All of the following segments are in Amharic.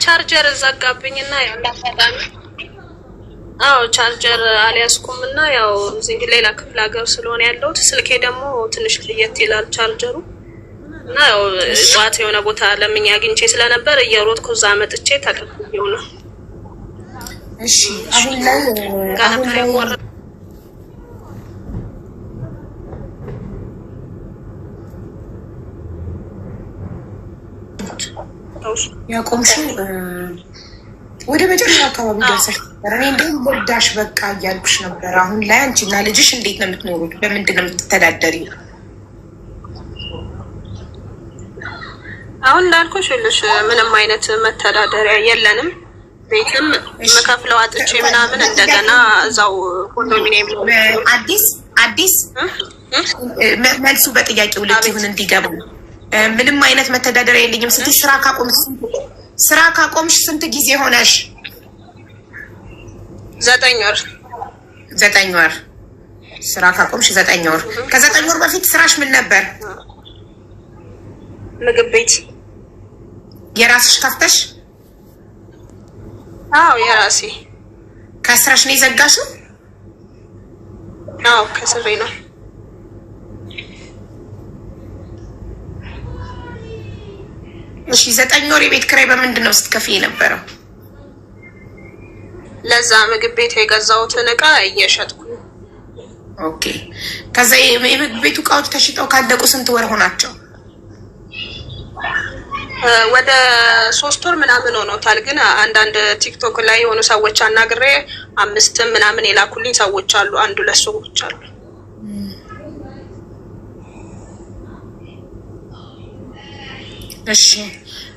ቻርጀር ዘጋብኝና ያው እንዳፈጣን ቻርጀር አልያዝኩምና ያው እዚህ ሌላ ክፍለ ሀገር ስለሆነ ያለሁት ስልኬ ደግሞ ትንሽ ለየት ይላል ቻርጀሩ እና ያው ጧት የሆነ ቦታ ለምኛ አግኝቼ ስለነበር እየሮጥኩ እዛ መጥቼ ተቀብዬው ነው። እሺ አሁን ላይ ያቆምሽው ወደ መጨረሻ አካባቢ ደርሰሽ ነበር። እኔ እንደውም ወዳሽ በቃ እያልኩሽ ነበር። አሁን ላይ አንቺና ልጅሽ እንዴት ነው የምትኖሩት? በምንድን ነው የምትተዳደሪ? አሁን እንዳልኩሽ ልሽ ምንም አይነት መተዳደሪያ የለንም። ቤትም መከፍለው አጥቼ ምናምን እንደገና እዛው ኮንዶሚኒየም አዲስ መልሱ በጥያቄው ልክ ይሁን እንዲገባ ምንም አይነት መተዳደሪያ የለኝም ስትይ ስራ ካቆምሽ ስንት ጊዜ ሆነሽ? 9 ወር። 9 ወር ስራ ካቆምሽ 9 ወር። ከ9 ወር በፊት ስራሽ ምን ነበር? ምግብ ቤት። የራስሽ ከፍተሽ? የራሴ። ከስራሽ ነው የዘጋሽው? ከስሬ ነው። እሺ 9 ወር የቤት ኪራይ በምንድን ነው ስትከፍይ የነበረው? ለዛ ምግብ ቤት የገዛሁትን እቃ እየሸጥኩ። ኦኬ። ከዛ የምግብ ቤቱ እቃዎች ተሽጠው ካለቁ ስንት ወር ሆናቸው? ወደ 3 ወር ምናምን ሆኖታል። ግን አንዳንድ ቲክቶክ ላይ የሆኑ ሰዎች አናግሬ 5 ምናምን የላኩልኝ ሰዎች አሉ። 1-2 ሰዎች አሉ። እሺ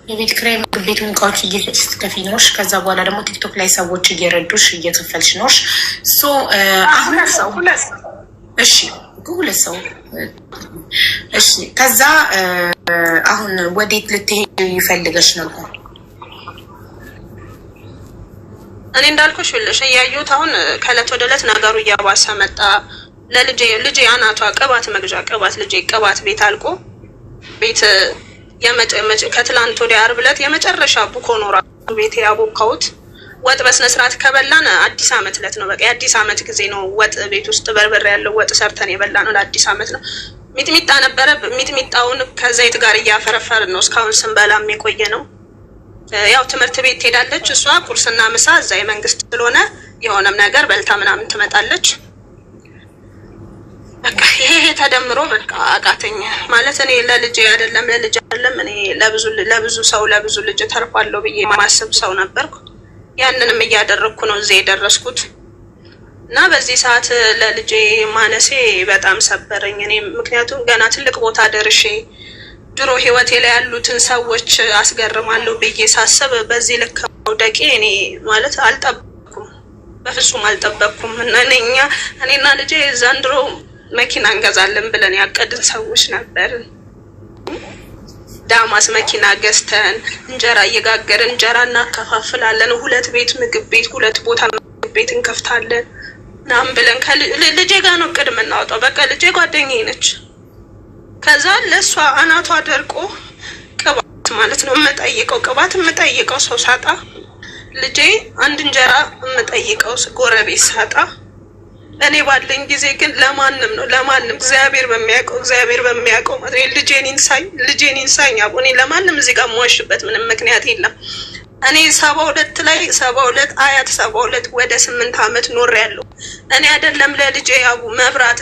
የቤት ኪራይ ምግብ ቤቱን እቃዎች እየሸጥሽ ስትከፍይ ነሽ። ከዛ በኋላ ደግሞ ቲክቶክ ላይ ሰዎች እየረዱሽ እየከፈልሽ ነሽ። አሁን እሺ ሁለት ሰው እሺ። ከዛ አሁን ወዴት ልትሄጂ ይፈልገሽ ነበር? እኔ እንዳልኩሽ ልሽ እያየሁት አሁን ከእለት ወደ እለት ነገሩ እያባሰ መጣ። ለልጄ አናቷ ቅባት መግዣ ልጄ ቅባት ቤት አልቆ ቤት ከትላንት ወዲያ ዓርብ ዕለት የመጨረሻ ቡኮኖራ ቤት ያቦካሁት ወጥ በስነ ስርዓት ከበላን አዲስ አመት ዕለት ነው። በቃ የአዲስ አመት ጊዜ ነው። ወጥ ቤት ውስጥ በርበሬ ያለው ወጥ ሰርተን የበላነው ለአዲስ አመት ነው። ሚጥሚጣ ነበረ። ሚጥሚጣውን ከዘይት ጋር እያፈረፈርን ነው እስካሁን ስንበላም የቆየ ነው። ያው ትምህርት ቤት ትሄዳለች እሷ። ቁርስና ምሳ እዛ የመንግስት ስለሆነ የሆነም ነገር በልታ ምናምን ትመጣለች። በቃ ይሄ ተደምሮ በቃ አቃተኝ ማለት እኔ ለልጅ አይደለም እኔ ለብዙ ሰው ለብዙ ልጅ ተርፋለሁ ብዬ ማሰብ ሰው ነበርኩ። ያንንም እያደረኩ ነው እዚህ የደረስኩት እና በዚህ ሰዓት ለልጄ ማነሴ በጣም ሰበረኝ። እኔ ምክንያቱም ገና ትልቅ ቦታ ደርሼ ድሮ ህይወቴ ላይ ያሉትን ሰዎች አስገርማለሁ ብዬ ሳስብ በዚህ ልክ መውደቄ እኔ ማለት አልጠበቅኩም፣ በፍጹም አልጠበቅኩም። እና እኔና ልጄ ዘንድሮ መኪና እንገዛለን ብለን ያቀድን ሰዎች ነበር። ዳማስ መኪና ገዝተን እንጀራ እየጋገርን እንጀራ እናከፋፍላለን። 2 ቤት ምግብ ቤት 2 ቦታ ምግብ ቤት እንከፍታለን ምናምን ብለን ልጄ ጋር ነው እቅድ የምናወጣው። በቃ ልጄ ጓደኛዬ ነች። ከዛ ለእሷ አናቷ ደርቆ ቅባት ማለት ነው የምጠይቀው ሰው ሳጣ፣ ልጄ አንድ እንጀራ የምጠይቀው ጎረቤት ሳጣ፣ እኔ ባለኝ ጊዜ ግን ለማንም እግዚአብሔር በሚያውቀው ማለት ልጄን ይንሳኝ አቦኔ ለማንም እዚህ ጋር የምዋሽበት ምንም ምክንያት የለም። እኔ 72 አያት 72 ወደ 8 አመት ኖሬያለሁ። እኔ አይደለም ለልጄ ያቡ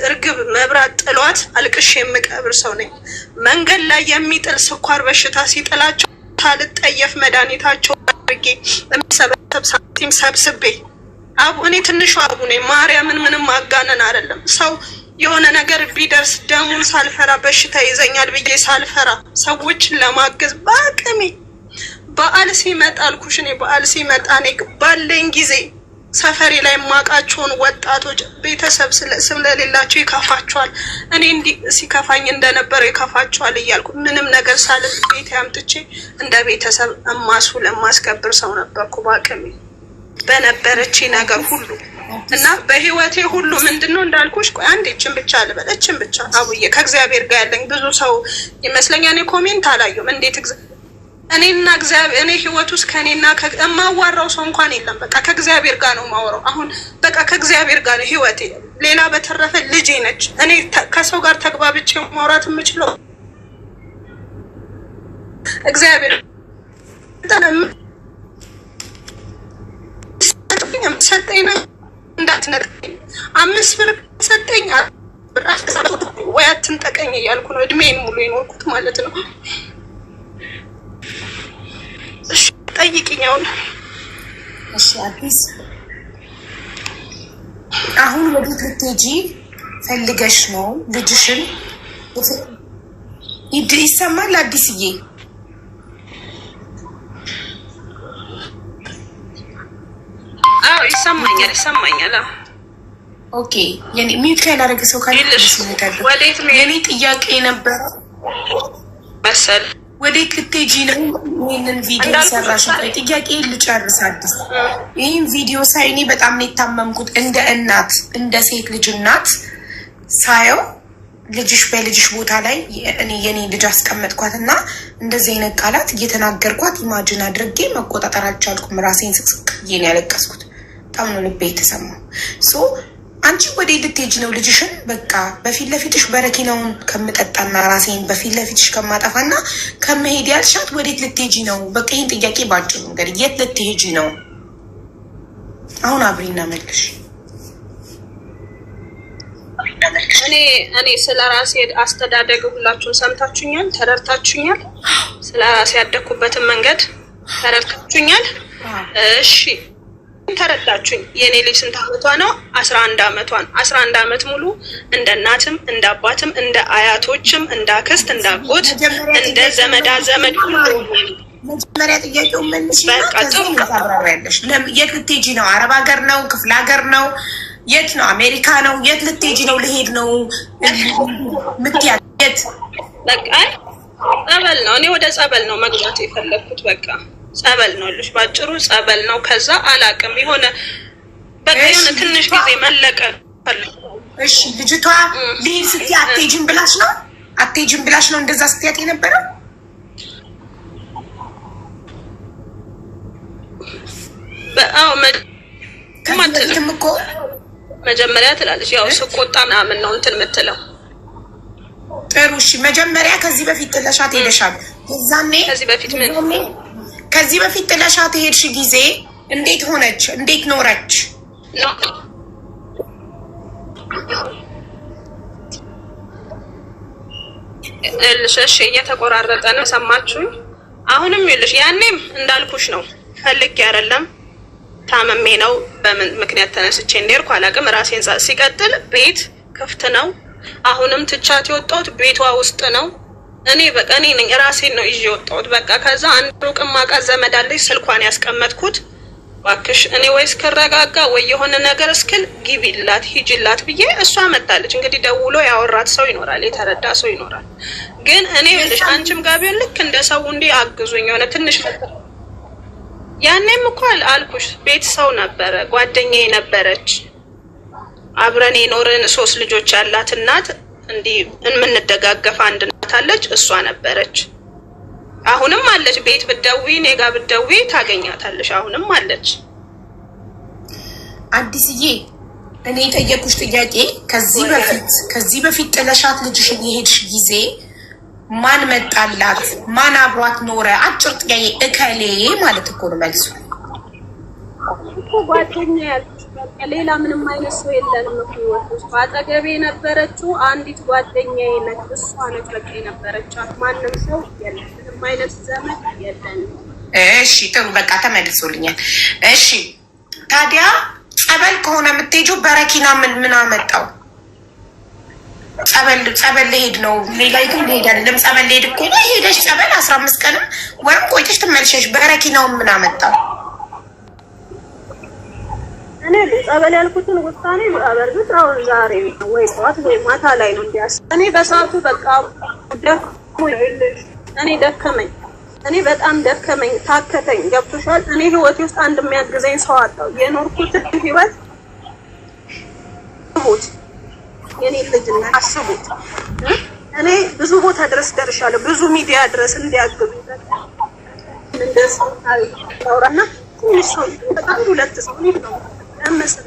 እርግብ መብራት ጥሏት አልቅሽ የምቀብር ሰው ነኝ። መንገድ ላይ የሚጥል ስኳር በሽታ ሲጥላቸው ታልጠየፍ መድኃኒታቸው አድርጌ በሚሰበሰብ ሳንቲም ሰብስቤ እኔ ትንሹ አቡ ነኝ። ማርያምን ምንም ማጋነን አይደለም። ሰው የሆነ ነገር ቢደርስ ደሙን ሳልፈራ በሽታ ይዘኛል ብዬ ሳልፈራ ሰዎችን ለማገዝ በአቅሜ በዓል ሲመጣ አልኩሽ እኔ በዓል ሲመጣ እኔ ባለኝ ጊዜ ሰፈሬ ላይ የማውቃቸውን ወጣቶች ቤተሰብ ስለሌላቸው ይከፋቸዋል፣ እኔ እንዲህ ሲከፋኝ እንደነበረው ይከፋቸዋል እያልኩ ምንም ነገር ሳልል ቤት ያምጥቼ እንደ ቤተሰብ የማስከብር ሰው ነበርኩ በአቅሜ በነበረች ነገር ሁሉ እና በህይወቴ ሁሉ ምንድነው እንዳልኩሽ። ቆይ አንዴ እችን ብቻ ልበል፣ እችን ብቻ አቡዬ ከእግዚአብሔር ጋር ያለኝ ብዙ ሰው ይመስለኛል። እኔ ኮሜንት አላየሁም። እንዴት እኔና እግዚአብሔር እኔ ህይወት ውስጥ ከኔና ከማዋራው ሰው እንኳን የለም። በቃ ከእግዚአብሔር ጋር ነው ማወራው። አሁን በቃ ከእግዚአብሔር ጋር ነው ህይወቴ። ሌላ በተረፈ ልጄ ነች። እኔ ከሰው ጋር ተግባብቼ ማውራት የምችለው እግዚአብሔር ሰጠኝ ነው። እንዳትነጥቀኝ 5 ብር ሰጠኝ ወይ አትንጠቀኝ እያልኩ ነው እድሜን ሙሉ የኖርኩት ማለት ነው። እሺ ጠይቂኝ አሁን። እሺ አዲስ አሁን ወዴት ልትሄጂ ፈልገሽ ነው? ልጅሽን ይሰማል አዲስዬ? አዎ ይሰማኛል። ኦኬ የኔ ሚውት ላይ ላደረገ ሰው ካለ ወዴት ነው? የኔ ጥያቄ ነበር መሰል ወዴት ልትሄጂ ነው? ይህንን ቪዲዮ ሰራሽ? ጥያቄ ልጨርስ አዲስ። ይህን ቪዲዮ ሳይ እኔ በጣም ነው የታመምኩት። እንደ እናት እንደ ሴት ልጅ እናት ሳየው ልጅሽ በልጅሽ ቦታ ላይ እኔ የኔ ልጅ አስቀመጥኳት እና እንደዚህ አይነት ቃላት እየተናገርኳት ኢማጅን አድርጌ መቆጣጠር አልቻልኩም። ራሴን ስቅስቅ ብዬ ነው ያለቀስኩት። በጣም ነው ልቤ የተሰማው። አንቺ ወደ ልትሄጂ ነው? ልጅሽን በቃ በፊት ለፊትሽ በረኪናውን ከምጠጣና ራሴን በፊት ለፊትሽ ከማጠፋና ከመሄድ ያልሻት ወዴት ልትሄጂ ነው? በቃ ይህን ጥያቄ ባጭሩ ነገር የት ልትሄጂ ነው? አሁን አብሪና መልሽ። እኔ ስለ ራሴ አስተዳደግ ሁላችሁም ሰምታችሁኛል፣ ተረድታችሁኛል። ስለ ራሴ ያደግኩበትን መንገድ ተረድታችሁኛል። እሺ ተረዳችሁኝ። የኔ ልጅ ስንት አመቷ ነው? 11 አመቷን 11 አመት ሙሉ እንደ እናትም እንደ አባትም እንደ አያቶችም እንደ አክስት እንደ አጎት እንደ ዘመድ ሁሉ መጀመሪያ ጥያቄው መልሽ። በቃ ጥሩ ታብራሪያለሽ። የት ልትሄጂ ነው? አረብ ሀገር ነው? ክፍለ ሀገር ነው? የት ነው? አሜሪካ ነው? የት ልትሄጂ ነው? ልሄድ ነው ምትያት? የት? በቃ ጸበል ነው። እኔ ወደ ጸበል ነው መግባት የፈለኩት። በቃ ጸበል ነው ልሽ ባጭሩ ጸበል ነው። ከዛ አላቅም የሆነ በቃ የሆነ ትንሽ ጊዜ መለቀ ፈለኩ። እሺ ልጅቷ ልሄድ ስትይ አትሄጂም ብላሽ ነው? አትሄጂም ብላሽ ነው እንደዛ ስትያት የነበረው? በአው ከማትልም እኮ መጀመሪያ ትላለች። ያው ስቆጣ ምናምን ነው እንትን የምትለው። ጥሩ እሺ። መጀመሪያ ከዚህ በፊት ጥለሻት ሄደሻል። የዛኔ ከዚህ በፊት ጥለሻት ሄድሽ ጊዜ እንዴት ሆነች? እንዴት ኖረች? እሺ እየተቆራረጠ ነው። ሰማችሁኝ? አሁንም ይልሽ ያኔም እንዳልኩሽ ነው። ፈልጌ አይደለም ታመሜ ነው። በምን ምክንያት ተነስቼ እንደርኩ አላውቅም። ራሴን ሲቀጥል ቤት ክፍት ነው። አሁንም ትቻት የወጣሁት ቤቷ ውስጥ ነው። እኔ በቃ እኔ ነኝ ራሴን ነው ይዤ የወጣሁት። በቃ ከዛ አንድ ሩቅም ማውቃት ዘመድ አለች። ስልኳን ያስቀመጥኩት እባክሽ እኔ ወይስ ከረጋጋ ወይ የሆነ ነገር እስክል ግቢላት ሂጂላት ብዬ እሷ መጣለች። እንግዲህ ደውሎ ያወራት ሰው ይኖራል፣ የተረዳ ሰው ይኖራል። ግን እኔ ልሽ አንቺም ጋር ቢሆን ልክ እንደ ሰው እንዲህ አግዙኝ የሆነ ትንሽ ያኔም እኮ አልኩሽ ቤት ሰው ነበረ፣ ጓደኛዬ ነበረች፣ አብረን የኖርን 3 ልጆች ያላት እናት እንዲህ የምንደጋገፍ አንድ እናት አለች፣ እሷ ነበረች። አሁንም አለች። ቤት ብትደውይ እኔ ጋር ብትደውይ ታገኛታለሽ። አሁንም አለች። አዲስዬ እኔ የጠየኩሽ ጥያቄ ከዚህ በፊት ጥለሻት ልጅሽን የሄድሽ ጊዜ ማን መጣላት? ማን አብሯት ኖረ? አጭር ጥያቄ። እከሌ ማለት እኮ ነው መልሱ። ጓደኛ ያለች ሌላ ምንም አይነት ሰው የለንም እኮ ህይወት ውስጥ። አጠገቤ የነበረችው አንዲት ጓደኛዬ ነች። እሷ ነች በቃ የነበረቻት። ማንም ሰው የለም፣ ምንም አይነት ዘመድ የለንም። እሺ ጥሩ በቃ ተመልሶልኛል። እሺ ታዲያ ጸበል ከሆነ የምትሄጂው በረኪና ምን አመጣው? ጸበል ልሄድ ነው ሌላ ይቱ ልሄድ አይደለም። ጸበል ልሄድ እኮ ነው። ሄደሽ ጸበል 15 ቀንም ወይም ቆይተሽ ትመልሸሽ። በረኪናውን ምን አመጣው? እኔ ጸበል ያልኩትን ውሳኔ በእርግጥ አሁን ዛሬ ወይ ጠዋት ወይ ማታ ላይ ነው እንዲያስ እኔ በሰዓቱ በቃ እኔ ደከመኝ። እኔ በጣም ደከመኝ፣ ታከተኝ። ገብቶሻል? እኔ ህይወቴ ውስጥ አንድ የሚያግዘኝ ሰው አጣሁ። የኖርኩት ህይወት ሞት የኔ ልጅና አስቡት። እኔ ብዙ ቦታ ድረስ ደርሻለሁ፣ ብዙ ሚዲያ ድረስ እንዲያግዙ እንደሰው ታውራና ትንሽ ሰው በጣም ሁለት ሰው ነው ያመሰል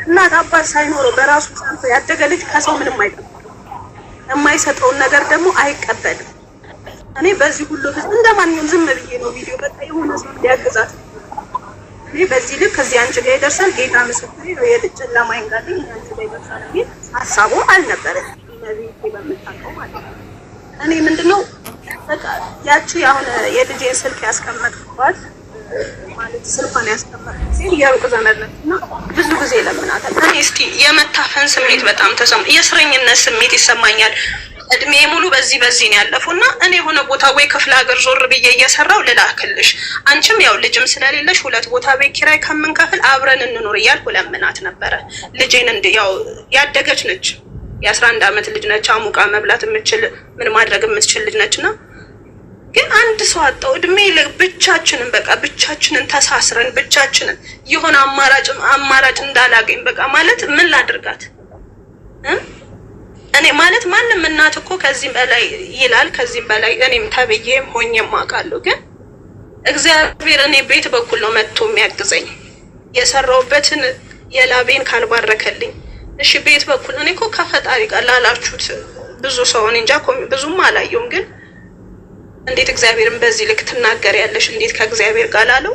እናት አባት ሳይኖረው በራሱ ሰንፎ ያደገ ልጅ ከሰው ምንም አይጠብቅም። የማይሰጠውን ነገር ደግሞ አይቀበልም። እኔ በዚህ ሁሉ ህዝብ እንደማንኛውም ዝም ብዬ ነው ቪዲዮ በቃ የሆነ ሰው እንዲያግዛት እኔ በዚህ ልክ ከዚህ አንቺ ጋር ይደርሳል ጌታ ምስክሬ ነው የልጅ ጨለማ ይንጋልኝ አንቺ ጋር ይደርሳል ግን ሀሳቡ አልነበረም። ነብይ በመጣው ማለት ነው። እኔ ምንድነው በቃ ያቺ አሁን የልጄን ስልክ ያስቀመጥኳት ማለት ስልኳን ያስቀመጥኩት ሲል የሩቅ ዘመድ ነውና ብዙ ጊዜ ለምናታል። እኔ እስቲ የመታፈን ስሜት በጣም ተሰማኝ። የእስረኝነት ስሜት ይሰማኛል። እድሜ ሙሉ በዚህ ነው ያለፉና እኔ የሆነ ቦታ ወይ ክፍለ ሀገር ዞር ብዬ እየሰራው ልላክልሽ፣ አንቺም ያው ልጅም ስለሌለሽ ሁለት ቦታ ቤት ኪራይ ከምንከፍል አብረን እንኑር እያልኩ ለምናት ነበረ። ልጄን ያው ያደገች ነች፣ የ11 ዓመት ልጅ ነች። አሙቃ መብላት የምትችል ምን ማድረግ የምትችል ልጅ ነችና ግን አንድ ሰው አጣው። እድሜ ብቻችንን በቃ ብቻችንን ተሳስረን ብቻችንን የሆነ አማራጭ እንዳላገኝ በቃ ማለት ምን ላድርጋት እኔ ማለት ማንም እናት እኮ ከዚህ በላይ ይላል። ከዚህ በላይ እኔም ተብዬም ሆኜም አውቃለሁ። ግን እግዚአብሔር እኔ ቤት በኩል ነው መጥቶ የሚያግዘኝ የሰራውበትን የላቤን ካልባረከልኝ እሺ ቤት በኩል እኔ እኮ ከፈጣሪ ጋር ላላችሁት ብዙ ሰው እኔ እንጃ ብዙም አላየውም። ግን እንዴት እግዚአብሔርን በዚህ ልክ ትናገሪያለሽ? እንዴት ከእግዚአብሔር ጋር ላለው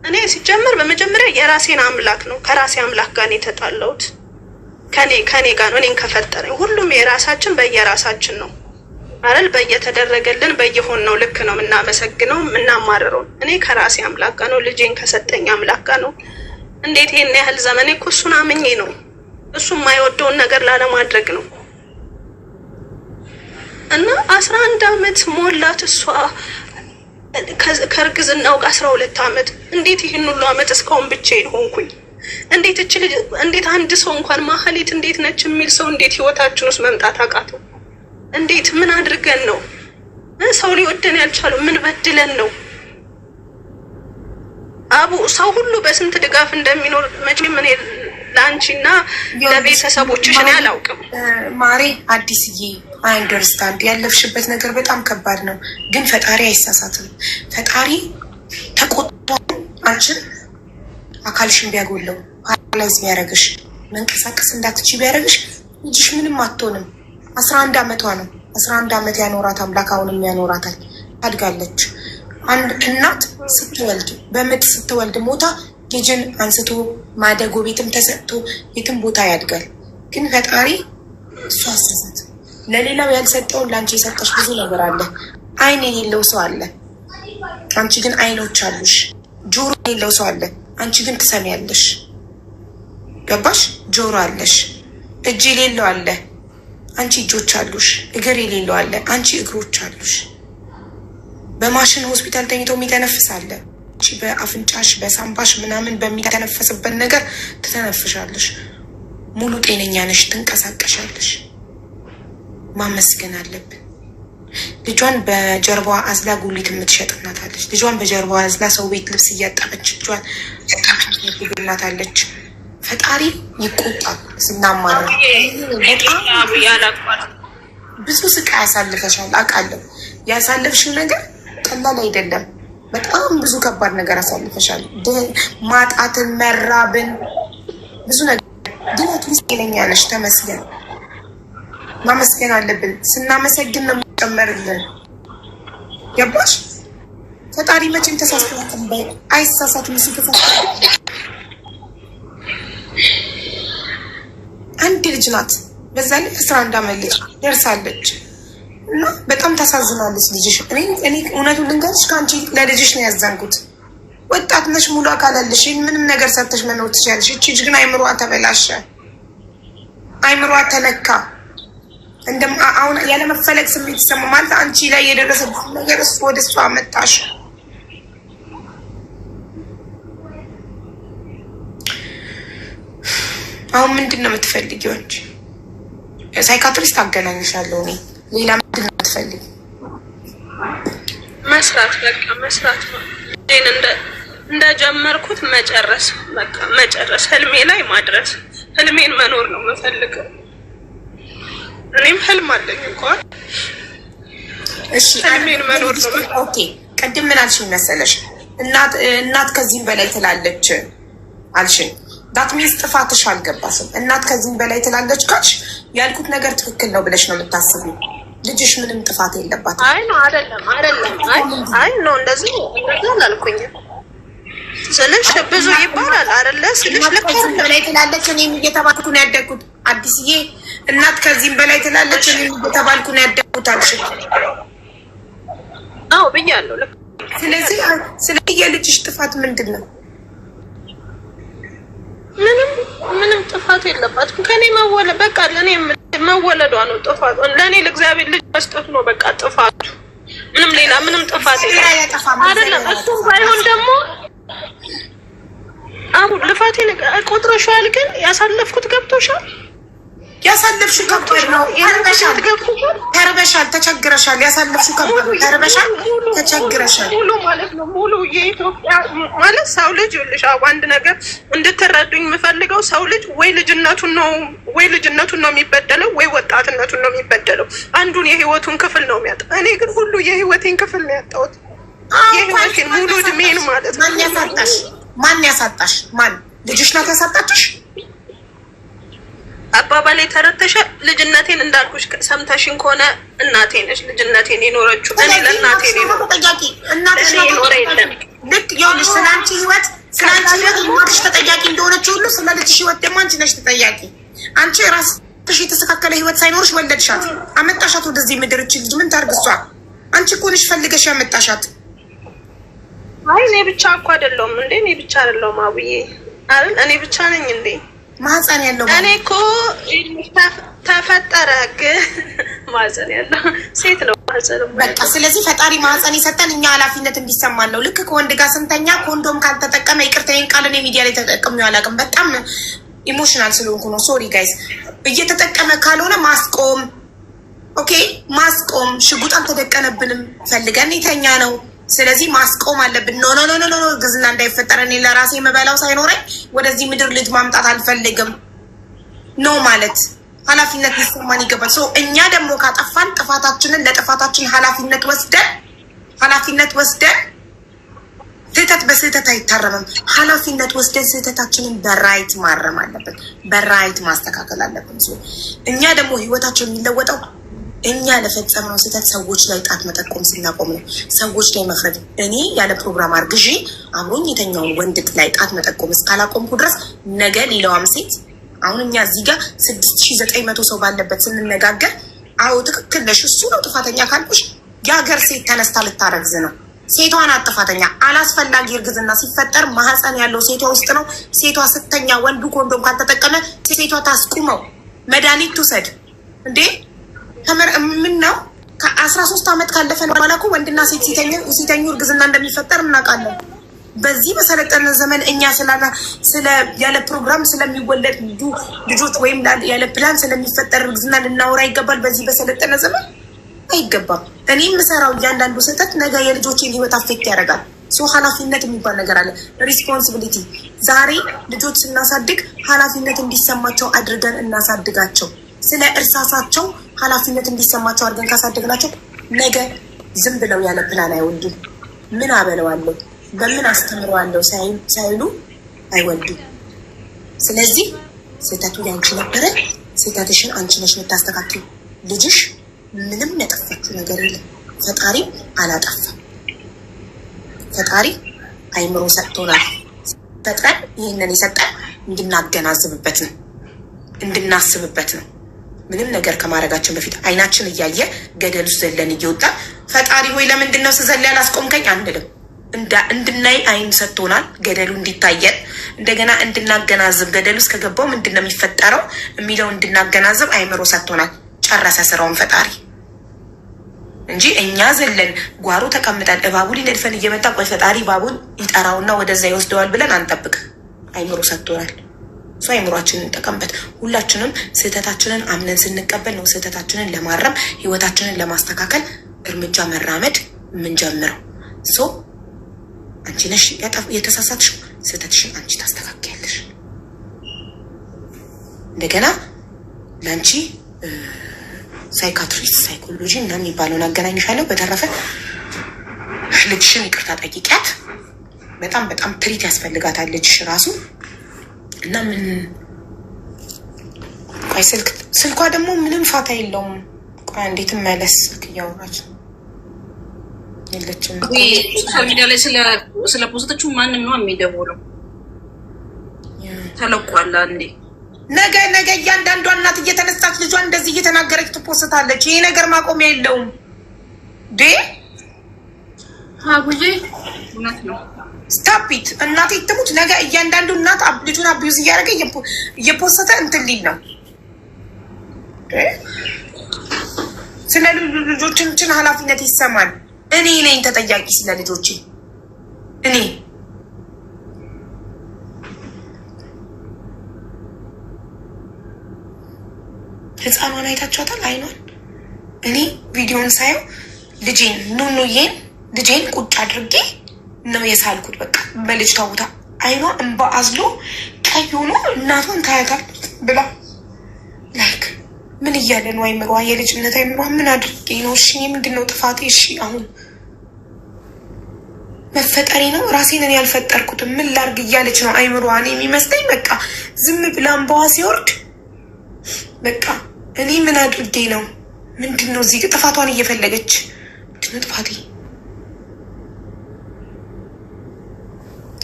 እኔ ሲጀምር በመጀመሪያ የራሴን አምላክ ነው ከራሴ አምላክ ጋር ነው የተጣላሁት። ከኔ ጋር ነው እኔን ከፈጠረኝ። ሁሉም የራሳችን በየራሳችን ነው አይደል? በየተደረገልን በየሆን ነው ልክ ነው የምናመሰግነው የምናማርረው። እኔ ከራሴ አምላክ ጋር ነው ልጄን ከሰጠኝ አምላክ ጋር ነው። እንዴት ይሄን ያህል ዘመኔ እኮ እሱን አምኜ ነው እሱ የማይወደውን ነገር ላለማድረግ ነው። እና 11 ዓመት ሞላት እሷ ከእርግዝናው 12 ዓመት። እንዴት ይሄን ሁሉ ዓመት እስካሁን ብቻዬን ሆንኩኝ? እንዴት አንድ ሰው እንኳን ማህሌት እንዴት ነች የሚል ሰው እንዴት ህይወታችን ውስጥ መምጣት አቃተው? እንዴት ምን አድርገን ነው ሰው ሊወደን ያልቻለው? ምን በድለን ነው? አቡ ሰው ሁሉ በስንት ድጋፍ እንደሚኖር መቼም እኔ ለአንቺና ለቤተሰቦችሽ እኔ አላውቅም። ማሬ አዲስዬ አይ አንደርስታንድ ያለፍሽበት ነገር በጣም ከባድ ነው። ግን ፈጣሪ አይሳሳትም። ፈጣሪ ተቆጥቶ አንቺን አካልሽን ቢያጎለው ፓራላይዝ ቢያደርግሽ መንቀሳቀስ እንዳትችይ ቢያደርግሽ ልጅሽ ምንም አትሆንም። 11 ዓመቷ ነው። 11 ዓመት ያኖራት አምላክ አሁንም ያኖራታል። ታድጋለች። አንድ እናት ስትወልድ በምጥ ስትወልድ ሞታ ልጅን አንስቶ ማደጎ ቤትም ተሰጥቶ የትም ቦታ ያድጋል። ግን ፈጣሪ እሱ አሳሳት። ለሌላው ያልሰጠውን ለአንቺ የሰጠሽ ብዙ ነገር አለ። አይን የሌለው ሰው አለ፣ አንቺ ግን አይኖች አሉሽ። ጆሮ የሌለው ሰው አለ፣ አንቺ ግን ትሰሚያለሽ። ገባሽ? ጆሮ አለሽ። እጅ የሌለው አለ፣ አንቺ እጆች አሉሽ። እግር የሌለው አለ፣ አንቺ እግሮች አሉሽ። በማሽን ሆስፒታል ተኝቶ የሚተነፍስ አለ፣ አንቺ በአፍንጫሽ በሳምባሽ ምናምን በሚተነፈስበት ነገር ትተነፍሻለሽ። ሙሉ ጤነኛ ነሽ፣ ትንቀሳቀሻለሽ። ማመስገን አለብን። ልጇን በጀርባዋ አዝላ ጉሊት የምትሸጥ እናት አለች። ልጇን በጀርባዋ አዝላ ሰው ቤት ልብስ እያጠበች ልጇን እናት አለች። ፈጣሪ ይቆጣል ስናማረ። በጣም ብዙ ስቃይ ያሳልፈሻል አውቃለሁ። ያሳልፍሽው ነገር ቀላል አይደለም። በጣም ብዙ ከባድ ነገር አሳልፈሻል። ማጣትን፣ መራብን፣ ብዙ ነገር ግን አትሊስት ጤነኛ ነሽ። ተመስገን። ማመስገን አለብን። ስናመሰግን ነው የሚጨመርልን። ገባሽ? ፈጣሪ መቼም ተሳስቷል አይሳሳትም። አንድ ልጅ ናት፣ በዛ ላይ 11 ዓመት ልጅ ደርሳለች እና በጣም ታሳዝናለች ልጅሽ። እኔ እውነቱን ልንገርሽ ከአንቺ ለልጅሽ ነው ያዘንኩት። ወጣት ነሽ፣ ሙሉ አካል አለሽ፣ ምንም ነገር ሰርተሽ መኖር ትችያለሽ። እቺ ልጅ ግን አይምሯ ተበላሸ፣ አይምሯ ተነካ። አሁን ያለመፈለግ ስሜት ይሰማ ማለት አንቺ ላይ የደረሰበት ነገር እሱ ወደ እሷ አመጣሽ። አሁን ምንድን ነው የምትፈልጊው አንቺ? ሳይካትሪስት አገናኝሻለሁ እኔ። ሌላ ምንድን ነው የምትፈልጊው? መስራት፣ በቃ መስራት ነው። እንደጀመርኩት መጨረስ፣ በቃ መጨረስ፣ ህልሜ ላይ ማድረስ፣ ህልሜን መኖር ነው የምፈልገው። እኔም ህልም አለኝ እንኳን። እሺ ህልሜን መኖር ነው። ኦኬ፣ ቅድም ምን አልሽኝ መሰለሽ? እናት ከዚህም በላይ ትላለች አልሽኝ። ዳት ሚንስ ጥፋትሽ አልገባሽም። እናት ከዚህም በላይ ትላለች ካልሽ ያልኩት ነገር ትክክል ነው ብለሽ ነው የምታስቢው። ልጅሽ ምንም ጥፋት የለባትም። አይ ነው አይደለም። አይ ነው እንደዚህ አላልኩኝም ስልሽ ብዙ ይባላል አይደለ? ስልሽ ከዚህም በላይ ትላለች እኔም እየተባልኩ ነው ያደግኩት። አዲስዬ እናት ከዚህም በላይ ትላለች እኔም እየተባልኩ ነው ያደግኩት አልሽኝ። አዎ ብያለሁ። ስለዚህ የልጅሽ ጥፋት ምንድን ነው? ምንም ጥፋት የለባትም። ከኔ መወለድ በቃ ለኔ መወለዷ ነው ጥፋቱ። ለኔ ለእግዚአብሔር ልጅ መስጠት ነው በቃ ጥፋቱ። ምንም ሌላ ምንም ጥፋት አይደለም። እሱም ባይሆን ደግሞ አሁን ልፋቴን ቆጥረሻል፣ ግን ያሳለፍኩት ገብቶሻል። ያሳለፍሽው ከባድ ነው። ተርበሻል፣ ተቸግረሻል። ያሳለፍሽው ከባድ ነው። ተርበሻል፣ ተቸግረሻል። ሙሉ ማለት ነው ሙሉ የኢትዮጵያ ማለት ሰው ልጅ ይልሽ አንድ ነገር እንድትረዱኝ የምፈልገው ሰው ልጅ ወይ ልጅነቱን ነው የሚበደለው ወይ ወጣትነቱን ነው የሚበደለው። አንዱን የህይወቱን ክፍል ነው የሚያጣ። እኔ ግን ሁሉ የህይወቴን ክፍል ነው ያጣሁት። የህይወቴን ሙሉ እድሜን ማለት ነው። ማን ያሳጣሽ? ማን ልጅሽ ናት ያሳጣችሽ? አባባሌ ተረተሻል። ልጅነቴን እንዳልኩሽ ሰምተሽኝ ከሆነ እናቴ ነሽ ልጅነቴን የኖረችው። እኔ ለእናቴ ነው ተጠያቂ። እናቴ ኖረ የለም ልክ ይኸውልሽ፣ ስላንቺ ህይወት እናትሽ ተጠያቂ እንደሆነች ሁሉ ስለ ልጅሽ ህይወት ደግሞ አንቺ ነሽ ተጠያቂ። አንቺ ራስሽ የተስተካከለ ህይወት ሳይኖርሽ ወለድሻት፣ አመጣሻት ወደዚህ ምድር። እቺ ልጅ ምን ታርግ? እሷ አንቺ እኮ ነሽ ፈልገሽ ያመጣሻት። አይ እኔ ብቻ እኮ አይደለሁም እንዴ! እኔ ብቻ አይደለሁም አብዬ አይደል? እኔ ብቻ ነኝ እንዴ? ማህፀን ያለው እኔ እኮ ተፈጠረ ግን ማህፀን ያለው ሴት ነው ማህፀን በቃ። ስለዚህ ፈጣሪ ማህፀን የሰጠን እኛ ኃላፊነት እንዲሰማን ነው። ልክ ከወንድ ጋር ስንተኛ ኮንዶም ካልተጠቀመ ይቅርታዬን ቃል እኔ ሚዲያ ላይ ተጠቅሜው አላውቅም። በጣም ኢሞሽናል ስለሆንኩ ነው። ሶሪ ጋይስ። እየተጠቀመ ካልሆነ ማስቆም፣ ኦኬ ማስቆም። ሽጉጥ አልተደቀነብንም፣ ፈልገን የተኛ ነው። ስለዚህ ማስቆም አለብን። ኖ ኖ ኖ ኖ ግዝና እንዳይፈጠር እኔ ለራሴ የምበላው ሳይኖረኝ ወደዚህ ምድር ልጅ ማምጣት አልፈልግም ነው ማለት ኃላፊነት ሊሰማን ይገባል። እኛ ደግሞ ካጠፋን ጥፋታችንን ለጥፋታችን ኃላፊነት ወስደን ስህተት በስህተት አይታረምም። ኃላፊነት ወስደን ስህተታችንን በራይት ማረም አለብን፣ በራይት ማስተካከል አለብን። እኛ ደግሞ ህይወታቸው የሚለወጠው እኛ ለፈጸምነው ስህተት ሰዎች ላይ ጣት መጠቆም ስናቆም ነው። ሰዎች ላይ መፍረድ። እኔ ያለ ፕሮግራም አርግዤ አብሮኝ የተኛውን ወንድ ላይ ጣት መጠቆም እስካላቆምኩ ድረስ ነገ ሌላዋም ሴት አሁን እኛ እዚህ ጋር 6900 ሰው ባለበት ስንነጋገር፣ አዎ ትክክል ነሽ እሱ ነው ጥፋተኛ ካልኩሽ የሀገር ሴት ተነስታ ልታረግዝ ነው። ሴቷ ናት ጥፋተኛ። አላስፈላጊ እርግዝና ሲፈጠር ማህፀን ያለው ሴቷ ውስጥ ነው። ሴቷ ስተኛ ወንዱ ኮንዶም ካልተጠቀመ ሴቷ ታስቁመው፣ መድኃኒት ትውሰድ እንዴ። ምን ነው ከ13 ዓመት ካለፈ በኋላ እኮ ወንድና ሴት ሲተኙ እርግዝና እንደሚፈጠር እናውቃለን። በዚህ በሰለጠነ ዘመን እኛ ያለ ፕሮግራም ስለሚወለዱ ልጆች ወይም ያለ ፕላን ስለሚፈጠር እርግዝና ልናወራ ይገባል? በዚህ በሰለጠነ ዘመን አይገባም። እኔ የምሰራው እያንዳንዱ ስህተት ነገ የልጆችን ህይወት አፌክት ያደርጋል። ኃላፊነት የሚባል ነገር አለ፣ ሪስፖንሲቢሊቲ። ዛሬ ልጆች ስናሳድግ ኃላፊነት እንዲሰማቸው አድርገን እናሳድጋቸው። ስለ እርሳሳቸው ኃላፊነት እንዲሰማቸው አድርገን ካሳደግናቸው ነገ ዝም ብለው ያለ ፕላን አይወልዱም። ምን አበለዋለሁ በምን አስተምረዋለሁ ሳይሉ አይወልዱም። ስለዚህ ስህተቱ ያንቺ ነበረ። ስህተትሽን አንቺ ነሽ የምታስተካክል። ልጅሽ ምንም ያጠፋችው ነገር የለም። ፈጣሪ አላጠፋም። ፈጣሪ አይምሮ ሰጥቶናል። ፈጥረን ይህንን የሰጠን እንድናገናዝብበት ነው፣ እንድናስብበት ነው። ምንም ነገር ከማድረጋችን በፊት አይናችን እያየ ገደል ውስጥ ዘለን እየወጣ ፈጣሪ ሆይ ለምንድን ነው ስዘል ያላስቆምከኝ አንልም። እንድናይ አይን ሰጥቶናል፣ ገደሉ እንዲታየን፣ እንደገና እንድናገናዝብ ገደል ውስጥ ከገባው ምንድን ነው የሚፈጠረው የሚለው እንድናገናዝብ አይምሮ ሰጥቶናል። ጨረሰ ስራውን ፈጣሪ እንጂ እኛ ዘለን ጓሮ ተቀምጠን እባቡ ሊነድፈን እየመጣ ቆይ ፈጣሪ እባቡን ይጠራውና ወደዛ ይወስደዋል ብለን አንጠብቅ። አይምሮ ሰጥቶናል። እሱ አይምሯችንን እንጠቀምበት። ሁላችንም ስህተታችንን አምነን ስንቀበል ነው ስህተታችንን ለማረም ህይወታችንን ለማስተካከል እርምጃ መራመድ የምንጀምረው። አንቺ ነሽ የተሳሳትሽው፣ ስህተትሽን አንቺ ታስተካክያለሽ። እንደገና ለአንቺ ሳይካትሪስት ሳይኮሎጂ እና የሚባለውን አገናኝሻለሁ። በተረፈ ልጅሽን ይቅርታ ጠይቂያት። በጣም በጣም ትሪት ያስፈልጋታል ልጅሽ ራሱ እና ምን ቆይ ስልኳ ደግሞ ምንም ፋታ የለውም። ቆይ እንዴት መለስ እያወራች የለችም። ሚዲያ ላይ ስለ ፖስቶቹ ማንም ነው የሚደውለው? ተለቋላ እንዴ? ነገ እያንዳንዷ እናት እየተነሳች ልጇን እንደዚህ እየተናገረች ትፖስታለች። ይሄ ነገር ማቆሚያ የለውም ዴ አቡዬ እውነት ነው። ስታፒት እናቴ ትሙት ነገ እያንዳንዱ እናት ልጁን አቢዩዝ እያደረገ እየፖሰተ እንትን ሊል ነው። ስለ ልጆችን ኃላፊነት ይሰማል። እኔ ነኝ ተጠያቂ ስለ ልጆቼ እኔ ህፃኗን አይታችኋታል? አይኗን እኔ ቪዲዮን ሳየው ልጄን ኑኑዬን ልጄን ቁጭ አድርጌ ነው የሳልኩት። በቃ በልጅ ታውታ አይኗ እንባ አዝሎ ቀይ ሆኖ እናቷን ታያታለች ብላ ላይክ ምን እያለ ነው አይምሯ? የልጅነት አይምሯ ምን አድርጌ ነው? እሺ ምንድን ነው ጥፋቴ? እሺ አሁን መፈጠሬ ነው ራሴን እኔ ያልፈጠርኩትም ምን ላርግ እያለች ነው አይምሯ። እኔ የሚመስለኝ በቃ ዝም ብላ እንባዋ ሲወርድ በቃ እኔ ምን አድርጌ ነው? ምንድን ነው እዚህ ጥፋቷን እየፈለገች ምንድን ነው ጥፋቴ?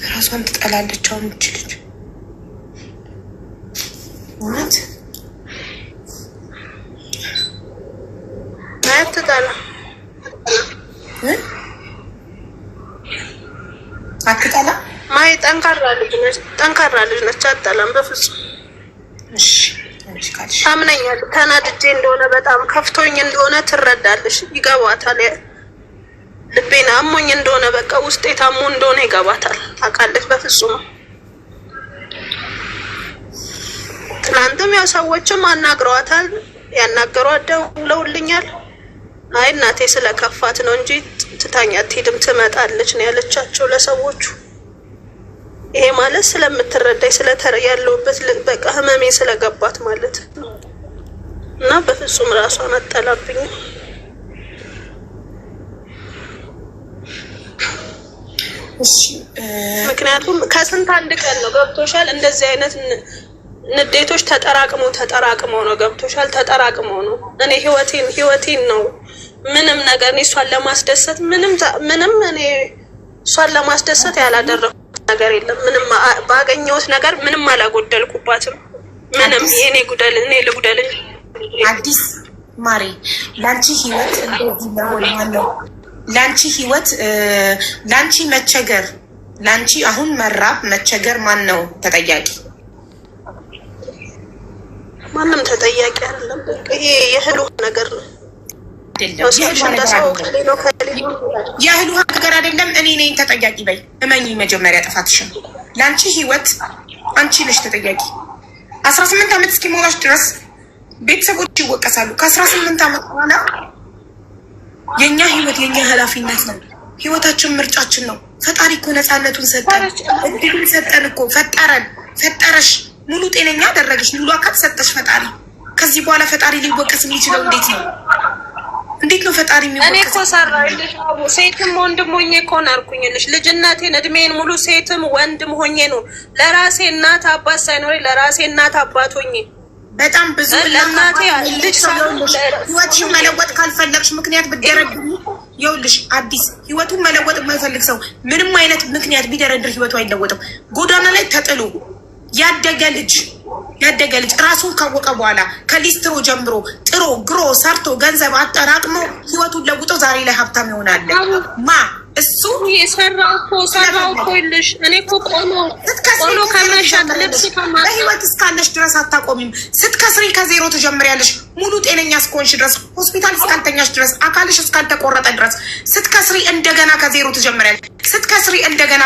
ራሷን ትጠላለች። አሁን እች ልጅ እውነት አትጠላ አትጠላ ማይ ጠንካራ ልጅ ነች። አትጠላም በፍጹም። እሺ ታምነኛል። ተናድጄ እንደሆነ በጣም ከፍቶኝ እንደሆነ ትረዳለሽ፣ ይገባታል። ልቤን አሞኝ እንደሆነ በቃ ውስጤ ታሞ እንደሆነ ይገባታል፣ ታውቃለች። በፍጹም ትናንትም ያው ሰዎችም አናግረዋታል፣ ያናገሯት ደውለውልኛል። አይ እናቴ ስለከፋት ነው እንጂ ትታኛ አትሄድም ትመጣለች ነው ያለቻቸው ለሰዎቹ። ይሄ ማለት ስለምትረዳኝ ያለውበት በቃ ህመሜ ስለገባት ማለት ነው። እና በፍጹም ራሷን አጠላብኝ። ምክንያቱም ከስንት አንድ ቀን ነው ገብቶሻል። እንደዚህ አይነት ንዴቶች ተጠራቅመው ነው ገብቶሻል። ተጠራቅመው ነው እኔ ህይወቴን ነው ምንም ነገር እኔ እሷን ለማስደሰት ምንም እኔ እሷን ለማስደሰት ያላደረኩት ነገር የለም። ምንም ባገኘሁት ነገር ምንም አላጎደልኩባትም። ምንም የኔ ልጉደል አዲስ ማሬ ላንቺ ህይወት እንደዚህ መሆን ማነው? ላንቺ ህይወት ላንቺ መቸገር ላንቺ አሁን መራብ መቸገር ማን ነው ተጠያቂ? ማንም ተጠያቂ አይደለም። ይሄ የህሉ ነገር ነው። የእህሉ ሀገር አይደለም። እኔ ነኝ ተጠያቂ በይ እመኚ። መጀመሪያ ጥፋትሽን ለአንቺ ህይወት አንቺ ነሽ ተጠያቂ። 18 ዓመት እስኪሞላሽ ድረስ ቤተሰቦች ይወቀሳሉ። ከ18 ዓመት በኋላ የእኛ ህይወት የእኛ ኃላፊነት ነው። ህይወታችን ምርጫችን ነው። ፈጣሪ እኮ ነፃነቱን ሰጠን፣ እድሉን ሰጠን እኮ ፈጠረሽ፣ ሙሉ ጤነኛ አደረገሽ፣ ሙሉ አካል ሰጠሽ ፈጣሪ። ከዚህ በኋላ ፈጣሪ ሊወቀስ የሚችለው እንዴት ነው? እንዴት ነው ፈጣሪ የሚወቀስ? እኔ እኮ ሰራሁልሽ አቡ፣ ሴትም ወንድም ሆኜ እኮ ነው አልኩኝልሽ። ልጅነቴን እድሜን ሙሉ ሴትም ወንድም ሆኜ ነው ለራሴ እናት አባት ሳይኖረኝ ለራሴ እናት አባት ሆኜ በጣም ብዙ ለእናቴ ልጅ ህይወትሽን መለወጥ ካልፈለግሽ ምክንያት ብትደረድሪ ይኸውልሽ፣ አዲስ ህይወቱን መለወጥ የማይፈልግ ሰው ምንም አይነት ምክንያት ቢደረድር ህይወቱ አይለወጥም። ጎዳና ላይ ተጥሎ ያደገ ልጅ ራሱን ካወቀ በኋላ ከሊስትሮ ጀምሮ ጥሮ ግሮ ሰርቶ ገንዘብ አጠራቅሞ ህይወቱን ለውጦ ዛሬ ላይ ሀብታም ይሆናል። እሱ ሰራው እኮ ይልሽ። እኔ እኮ ቆሎ ከመሸጥ ልብስ በህይወት እስካለሽ ድረስ አታቆሚም። ስትከስሪ ከዜሮ ትጀምሪያለሽ። ሙሉ ጤነኛ እስከሆንሽ ድረስ ሆስፒታል እስካልተኛሽ ድረስ አካልሽ እስካልተቆረጠ ድረስ ስትከስሪ እንደገና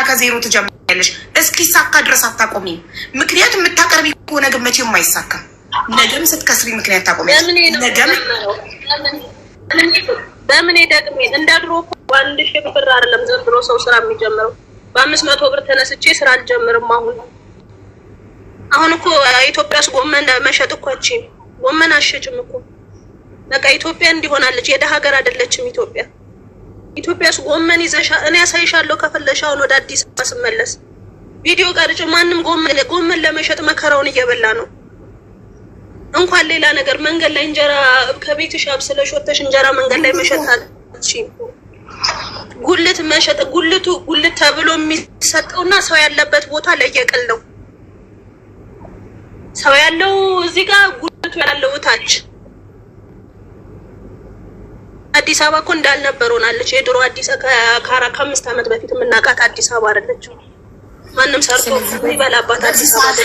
ከዜሮ ትጀምሪያለሽ። እስኪሳካ ድረስ አታቆሚም። ምክንያት የምታቀርቢ ከሆነ ግን መቼም አይሳካም። ነገም ስትከስሪ ምክንያት ታቆሚያለሽ። ነገም በምን ደግሜ እንደ ድሮ እኮ 1000 ብር አይደለም ዘንድሮ ሰው ስራ የሚጀምረው። በ500 ብር ተነስቼ ስራ አልጀምርም። አሁን እኮ ኢትዮጵያ ውስጥ ጎመን መሸጥ እኮ አትችይም። ጎመን አትሸጭም እኮ በቃ ኢትዮጵያ እንዲሆናለች። የደሃ ሀገር አይደለችም ኢትዮጵያ። ኢትዮጵያስ ጎመን ይዘሻ እኔ ያሳይሻለሁ ከፈለሽ አሁን ወደ አዲስ አበባ ስመለስ ቪዲዮ ቀርጬ ማንም ጎመን ለመሸጥ መከራውን እየበላ ነው። እንኳን ሌላ ነገር መንገድ ላይ እንጀራ ከቤትሽ አብስለሽ ወጥተሽ እንጀራ መንገድ ላይ መሸጥ አልችልም። ጉልት መሸጥ ጉልት ተብሎ የሚሰጠውና ሰው ያለበት ቦታ ለየቅል ነው። ሰው ያለው እዚህ ጋር ጉልቱ ያለው ታች አዲስ አበባ እኮ እንዳልነበር ሆናለች። የድሮ አዲስ ከ5 ዓመት በፊት የምናውቃት አዲስ አበባ አይደለች። ማንም ሰርቶ ይበላባት አዲስ አበባ።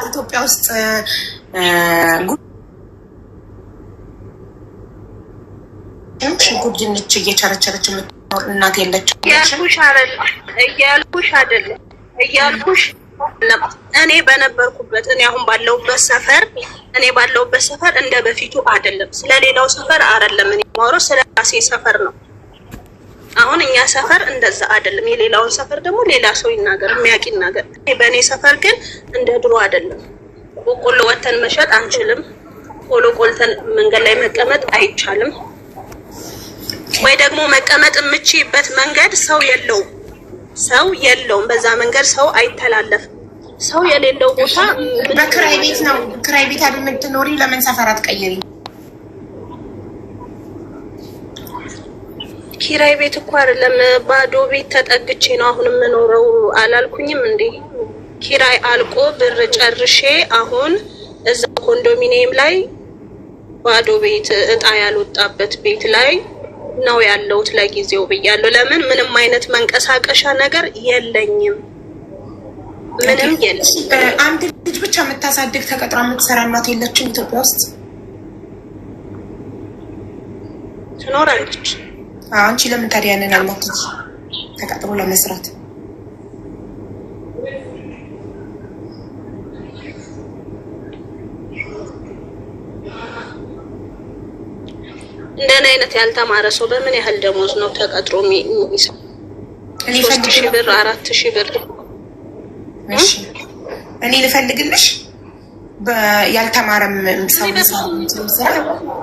ኢትዮጵያ ውስጥ ሽንኩርት ድንች እየቸረቸረች የምትኖር እናት የለችም። እያልኩሽ እኔ በነበርኩበት እኔ አሁን ባለሁበት ሰፈር እንደ በፊቱ አይደለም። ስለሌላው ሰፈር አይደለም እኔ የማወራው ስለ ራሴ ሰፈር ነው። አሁን እኛ ሰፈር እንደዛ አይደለም። የሌላውን ሰፈር ደግሞ ሌላ ሰው ይናገር የሚያውቅ ይናገር። በእኔ ሰፈር ግን እንደ ድሮ አይደለም። በቆሎ ወተን መሸጥ አንችልም። ቆሎ ቆልተን መንገድ ላይ መቀመጥ አይቻልም። ወይ ደግሞ መቀመጥ የምችይበት መንገድ ሰው የለውም። በዛ መንገድ ሰው አይተላለፍም። ሰው የሌለው ቦታ በክራይ ቤት ነው። ክራይ ቤት አይደል የምትኖሪ? ለምን ሰፈር አትቀይሪ? ኪራይ ቤት እኮ አይደለም ባዶ ቤት ተጠግቼ ነው አሁን የምኖረው አላልኩኝም እንዴ? ኪራይ አልቆ ብር ጨርሼ አሁን እዛ ኮንዶሚኒየም ላይ ባዶ ቤት እጣ ያልወጣበት ቤት ላይ ነው ያለሁት ለጊዜው ብያለሁ። ለምን ምንም አይነት መንቀሳቀሻ ነገር የለኝም። ምንም የለም። አንድ ልጅ ብቻ የምታሳድግ ተቀጥራ የምትሰራ እናት የለችም ኢትዮጵያ ውስጥ? ትኖራለች። አንቺ ለምን ታዲያ ያንን አልሞክሪ ተቀጥሮ ለመስራት? እንደኔ አይነት ያልተማረ ሰው በምን ያህል ደሞዝ ነው ተቀጥሮ የሚሰራው? 3000 ብር 4000 ብር። እሺ እኔ ልፈልግልሽ ያልተማረም ሰው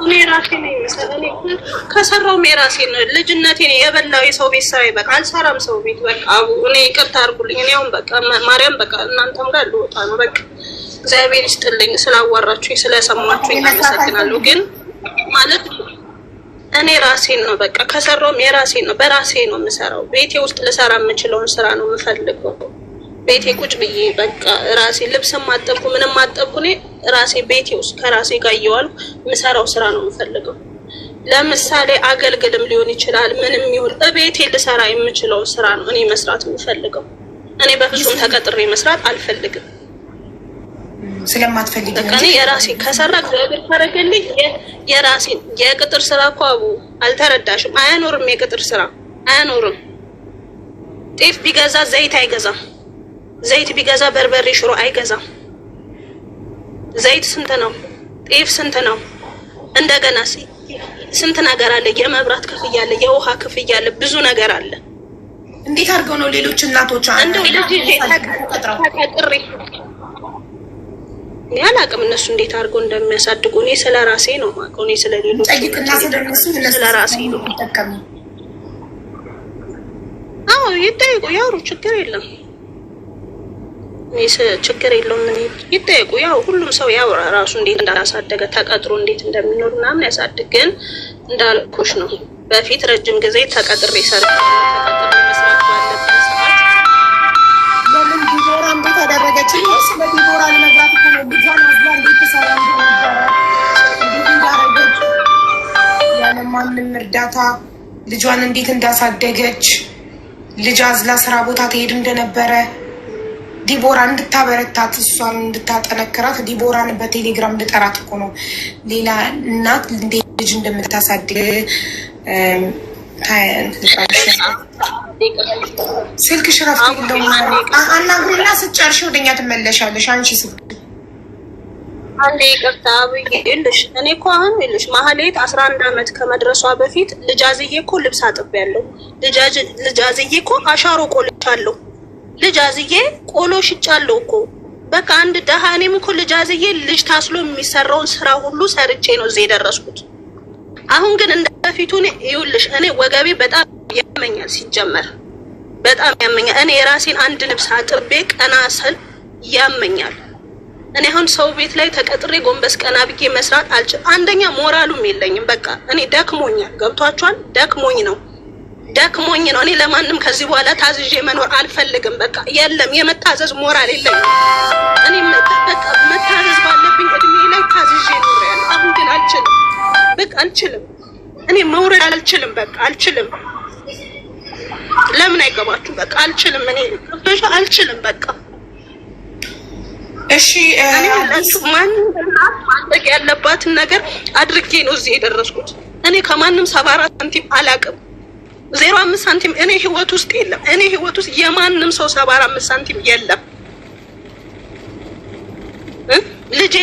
እኔ ራሴ ነኝ መሰለኝ። ከሰራው የራሴ ነው። ልጅነቴ የበላው የሰው ቤት ስራ ይበቃ። አልሰራም ሰው ቤት በቃ። እኔ ይቅርታ አድርጉልኝ። እኔ አሁን በቃ ማርያም በቃ እናንተም ጋር ልወጣ ነው በቃ። እግዚአብሔር ይስጥልኝ ስላዋራችሁኝ ስለሰማችሁኝ አመሰግናለሁ። ግን ማለት እኔ ራሴን ነው በቃ ከሰራውም የራሴን ነው። በራሴ ነው የምሰራው። ቤቴ ውስጥ ልሰራ የምችለውን ስራ ነው የምፈልገው። ቤቴ ቁጭ ብዬ በቃ ራሴ ልብስም ማጠብኩ ምንም ማጠብኩ እኔ ራሴ ቤቴ ውስጥ ከራሴ ጋር እየዋልኩ የምሰራው ስራ ነው የምፈልገው። ለምሳሌ አገልግልም ሊሆን ይችላል። ምንም ይሁን ቤቴ ልሰራ የምችለው ስራ ነው እኔ መስራት የምፈልገው። እኔ በፍጹም ተቀጥሬ መስራት አልፈልግም። ስለማትፈልጊ እኔ የራሴ ከሰራ እግዚአብሔር ካረገልኝ የራሴ የቅጥር ስራ እኮ አቡ አልተረዳሽም። አያኖርም። የቅጥር ስራ አያኖርም። ጤፍ ቢገዛ ዘይት አይገዛም። ዘይት ቢገዛ በርበሬ ሽሮ አይገዛም። ዘይት ስንት ነው? ጤፍ ስንት ነው? እንደገና ስንት ነገር አለ። የመብራት ክፍያ አለ፣ የውሃ ክፍያ አለ፣ ብዙ ነገር አለ። እንዴት አድርገው ነው ሌሎች እናቶች እንደው ልጅ ተቀጥሬ እኔ አላውቅም እነሱ እንዴት አድርገው እንደሚያሳድጉ። እኔ ስለ ራሴ ነው የማውቀው። እኔ ስለ ሌሎች ስለ ራሴ ነው። አዎ ይጠይቁ፣ ያውሩ፣ ችግር የለም። እኔ ችግር የለውም። ምን ይጠይቁ፣ ያው ሁሉም ሰው ያውራ ራሱ እንዴት እንዳሳደገ ተቀጥሮ እንዴት እንደሚኖር ምናምን ያሳድግ። ግን እንዳልኩሽ ነው በፊት ረጅም ጊዜ ተቀጥሬ መስራት ባለብኝ ሰዓት ለምን ዲቦራ እንዴት አደረገች? ስለ ዲቦራ ለመግባት እኮ ነው። ልጇን አዝላ እንዴት ተሰራ እንደነበረ እንዴት እንዳረገች ያለ ማንም እርዳታ ልጇን እንዴት እንዳሳደገች ልጅ አዝላ ስራ ቦታ ትሄድ እንደነበረ ዲቦራ እንድታበረታት እሷን እንድታጠነክራት ዲቦራን በቴሌግራም ልጠራት እኮ ነው። ሌላ እናት እንዴት ልጅ እንደምታሳድግ ስልክ ሽረፍ አናግሪና ስጨርሽ ወደኛ ትመለሻለሽ። አንቺ ስልክ አንዴ ይቅርታ ብዬሽ እኔ እኮ አሁን ይልሽ ማህሌት 11 ዓመት ከመድረሷ በፊት ልጃዝዬ እኮ ልብስ አጥቤያለሁ። ልጃዝዬ እኮ አሻሮ ቆልቻለሁ። ልጃዝዬ ቆሎ ሽጫለሁ እኮ በቃ አንድ ደሃ። እኔም እኮ ልጃዝዬ ልጅ ታስሎ የሚሰራውን ስራ ሁሉ ሰርቼ ነው እዚህ የደረስኩት። አሁን ግን እንደበፊቱ ይኸውልሽ እኔ ወገቤ በጣም ያመኛል። ሲጀመር በጣም ያመኛል። እኔ የራሴን አንድ ልብስ አጥቤ ቀና ስል ያመኛል። እኔ አሁን ሰው ቤት ላይ ተቀጥሬ ጎንበስ ቀና ብዬ መስራት አልችልም። አንደኛ ሞራሉም የለኝም። በቃ እኔ ደክሞኛል። ገብቷችኋል? ደክሞኝ ነው። እኔ ለማንም ከዚህ በኋላ ታዝዤ መኖር አልፈልግም። በቃ የለም የመታዘዝ ሞራል የለኝም። እኔ በቃ መታዘዝ ባለብኝ እድሜ ላይ ታዝዤ ኖሬያለሁ። አሁን ግን አልችልም። በቃ አልችልም። እኔ መውረድ አልችልም። በቃ አልችልም። ለምን አይገባችሁ? በቃ አልችልም። እኔ ገብቶሻ አልችልም። በቃ እሺ ማንም ማድረግ ያለባትን ነገር አድርጌ ነው እዚህ የደረስኩት። እኔ ከማንም 74 ሳንቲም አላቅም። 05 ሳንቲም እኔ ህይወት ውስጥ የለም። እኔ ህይወት ውስጥ የማንም ሰው 75 ሳንቲም የለም።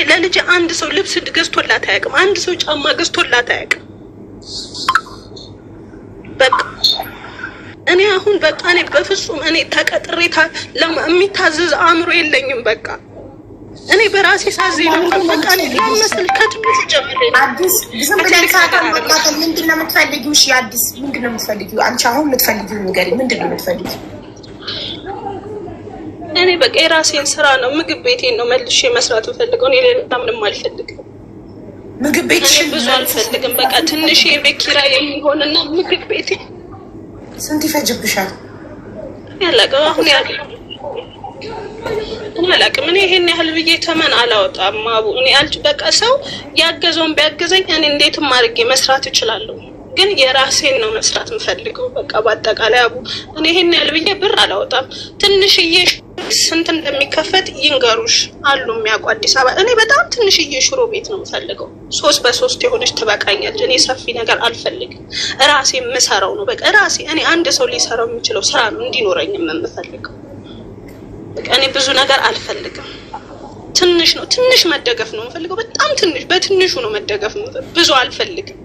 ለልጄ አንድ ሰው ልብስ ገዝቶላት አያውቅም። አንድ ሰው ጫማ ገዝቶላት አያውቅም። በቃ እኔ አሁን በቃ እኔ በፍጹም እኔ ተቀጥሬ የሚታዘዝ አእምሮ የለኝም። በቃ እኔ በራሴ ሳዘኝ ነው። በቃ እኔ ለምሳሌ ከትምህርት ጀምሬ አዲስ ዝም ብለን ሳታን መቃተል ምንድን ነው የምትፈልጊው? እሺ አዲስ ምንድን ነው የምትፈልጊው? አንቺ አሁን የምትፈልጊው ነገር ምንድን ነው የምትፈልጊው? እኔ በቃ የራሴን ስራ ነው ምግብ ቤቴን ነው መልሼ መስራት የምፈልገው። እኔ ሌላ ምንም አልፈልግም። ምግብ ቤትሽን ብዙ አልፈልግም። በቃ ትንሽ የቤት ኪራይ የሚሆንና ምግብ ቤቴ ስንት ይፈጅብሻል? ያለቀው አሁን እኔ አላውቅም። እኔ ይሄን ያህል ብዬ ተመን አላወጣም። አቡ እኔ በቃ ሰው ያገዘውን ቢያገዘኝ እኔ እንዴትም አድርጌ መስራት እችላለሁ። ግን የራሴን ነው መስራት የምፈልገው። በቃ በአጠቃላይ አቡ እኔ ይሄን ያህል ብዬ ብር አላወጣም። ትንሽዬ ስንት እንደሚከፈት ይንገሩሽ አሉ የሚያውቁ አዲስ አበባ። እኔ በጣም ትንሽዬ ሽሮ ቤት ነው የምፈልገው። 3 በ3 የሆነች ትበቃኛለች። እኔ ሰፊ ነገር አልፈልግም። ራሴ የምሰራው ነው በቃ ራሴ። እኔ አንድ ሰው ሊሰራው የሚችለው ስራ ነው እንዲኖረኝ የምፈልገው። በቃ እኔ ብዙ ነገር አልፈልግም። ትንሽ ነው ትንሽ መደገፍ ነው የምፈልገው። በጣም ትንሽ በትንሹ ነው መደገፍ ነው። ብዙ አልፈልግም።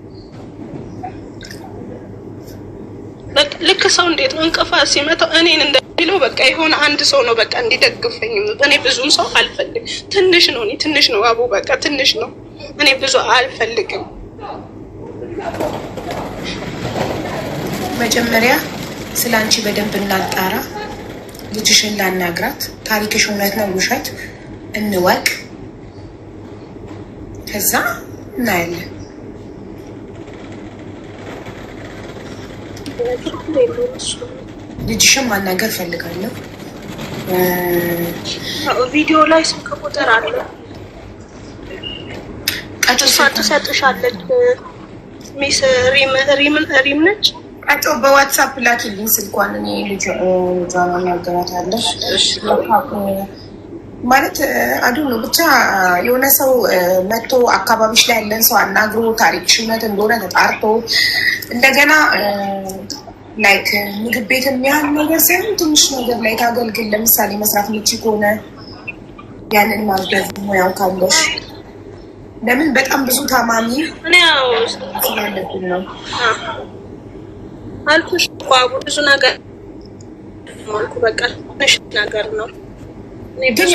በቃ ልክ ሰው እንዴት ነው እንቅፋት ሲመታው እኔን እንደሚለው በቃ የሆነ አንድ ሰው ነው በቃ እንዲደግፈኝ። እኔ ብዙም ሰው አልፈልግም። ትንሽ ነው እኔ ትንሽ ነው አቡ በቃ ትንሽ ነው። እኔ ብዙ አልፈልግም። መጀመሪያ ስላንቺ በደንብ እናጣራ። ልጅሽን ላናግራት። ታሪክሽ እውነት ነው ውሸት እንወቅ። ከዛ እናያለን። ልጅሽን ማናገር ፈልጋለሁ። ቪዲዮ ላይ ስልክ ቁጥር አለ። እሷ ትሰጥሻለች። ሚስ ሪም ነች። ቀጮ በዋትሳፕ ላኪልኝ ስልኳን። እኔ ልጇ ማናገራታለሁ ማለት አዱ ነው። ብቻ የሆነ ሰው መጥቶ አካባቢሽ ላይ ያለን ሰው አናግሮ ታሪክሽ እውነት እንደሆነ ተጣርቶ እንደገና ላይክ ምግብ ቤት የሚያህል ነገር ሳይሆን ትንሽ ነገር ላይ ታገልግል። ለምሳሌ መስራት ምቺ ከሆነ ያንን ማገዝ ሙያው ካለሽ ለምን በጣም ብዙ ታማሚ ስላለብን ነው አልኩሽ። ባቡ ብዙ ነገር ማልኩ በቃ ትንሽ ነገር ነው። ግን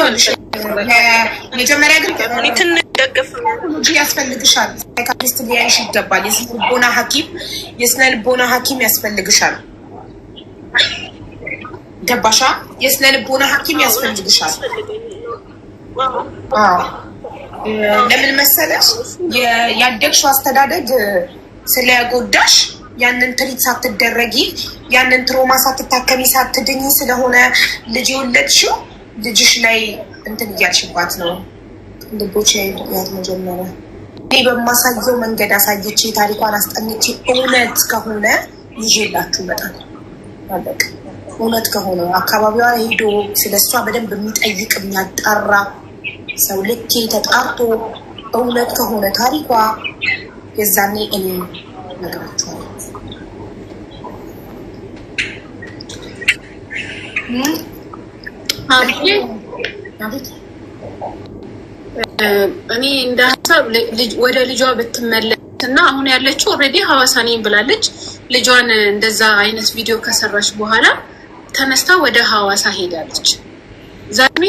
መጀመሪያ ግን ትንሽ ደግፍ ያስፈልግሻል። ሳይካትሪስት ሊያይሽ ይገባል። የስነ ልቦና ሐኪም ያስፈልግሻል። ገባሻ? የስነ ልቦና ሐኪም ያስፈልግሻል። ለምን መሰለሽ? ያደግሽው አስተዳደግ ስለጎዳሽ ያንን ትሪት ሳትደረጊ ያንን ትሮማ ሳትታከሚ ሳትድኝ ስለሆነ ልጅ የወለድሽው ልጅሽ ላይ እንትን እያልሽባት ነው። ልቦች ያት መጀመሪያ እኔ በማሳየው መንገድ አሳየቼ ታሪኳን አስጠንቼ እውነት ከሆነ ይዤላችሁ በጣም አለቅ። እውነት ከሆነ አካባቢዋ ሄዶ ስለሷ በደንብ የሚጠይቅ የሚያጣራ ሰው ልኬ ተጣርቶ እውነት ከሆነ ታሪኳ የዛኔ እኔ ነግራችኋለሁ። እኔ እንደ ሀሳብ ወደ ልጇ ብትመለስ እና አሁን ያለችው ኦልሬዲ ሐዋሳ ነኝ ብላለች። ልጇን እንደዛ አይነት ቪዲዮ ከሰራች በኋላ ተነስታ ወደ ሐዋሳ ሄዳለች። ዛሬ